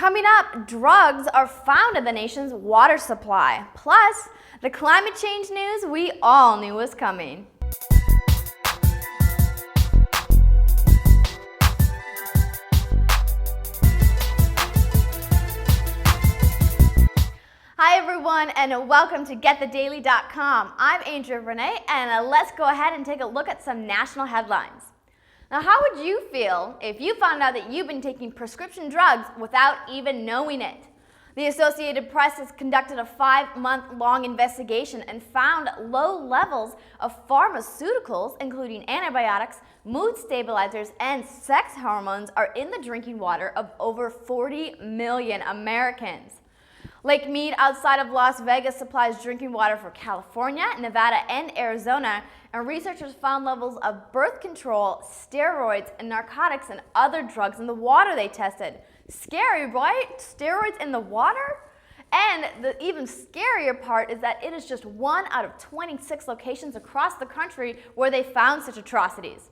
Coming up, drugs are found in the nation's water supply. Plus, the climate change news we all knew was coming. Hi everyone, and welcome to GetTheDaily.com. I'm Andrea Renee, and let's go ahead and take a look at some national headlines. Now, how would you feel if you found out that you've been taking prescription drugs without even knowing it? The Associated Press has conducted a 5-month-long investigation and found low levels of pharmaceuticals, including antibiotics, mood stabilizers, and sex hormones, are in the drinking water of over 40 million Americans. Lake Mead outside of Las Vegas supplies drinking water for California, Nevada, and Arizona, and researchers found levels of birth control, steroids, and narcotics and other drugs in the water they tested. Scary, right? Steroids in the water? And the even scarier part is that it is just 1 out of 26 locations across the country where they found such atrocities.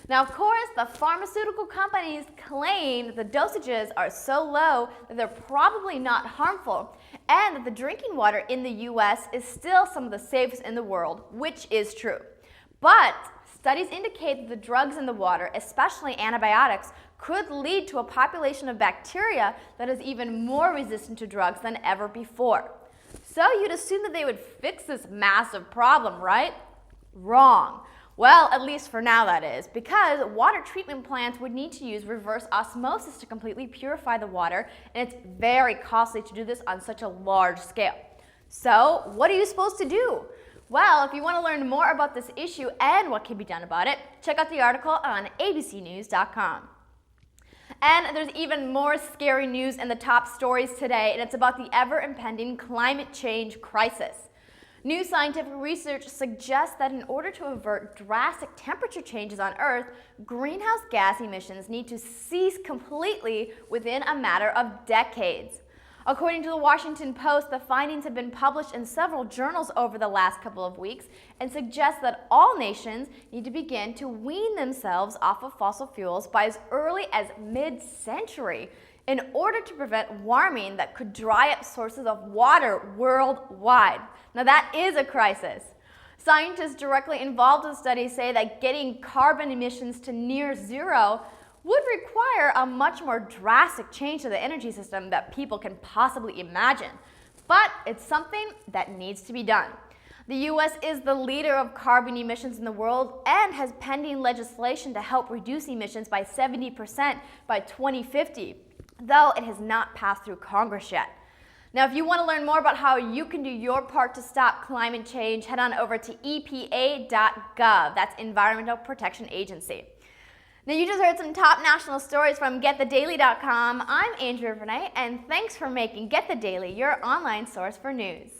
Now, of course, the pharmaceutical companies claim that the dosages are so low that they're probably not harmful, and that the drinking water in the U.S. is still some of the safest in the world, which is true. But studies indicate that the drugs in the water, especially antibiotics, could lead to a population of bacteria that is even more resistant to drugs than ever before. So you'd assume that they would fix this massive problem, right? Wrong. Well, at least for now that is, because water treatment plants would need to use reverse osmosis to completely purify the water, and it's very costly to do this on such a large scale. So, what are you supposed to do? Well, if you want to learn more about this issue and what can be done about it, check out the article on abcnews.com. And there's even more scary news in the top stories today, and it's about the ever-impending climate change crisis. New scientific research suggests that in order to avert drastic temperature changes on Earth, greenhouse gas emissions need to cease completely within a matter of decades. According to the Washington Post, the findings have been published in several journals over the last couple of weeks and suggest that all nations need to begin to wean themselves off of fossil fuels by as early as mid-century in order to prevent warming that could dry up sources of water worldwide. Now that is a crisis. Scientists directly involved in the study say that getting carbon emissions to near zero would require a much more drastic change to the energy system that people can possibly imagine. But it's something that needs to be done. The U.S. is the leader of carbon emissions in the world and has pending legislation to help reduce emissions by 70% by 2050, though it has not passed through Congress yet. Now, if you want to learn more about how you can do your part to stop climate change, head on over to EPA.gov. That's Environmental Protection Agency. Now, you just heard some top national stories from GetTheDaily.com. I'm Andrea Renee, and thanks for making Get the Daily your online source for news.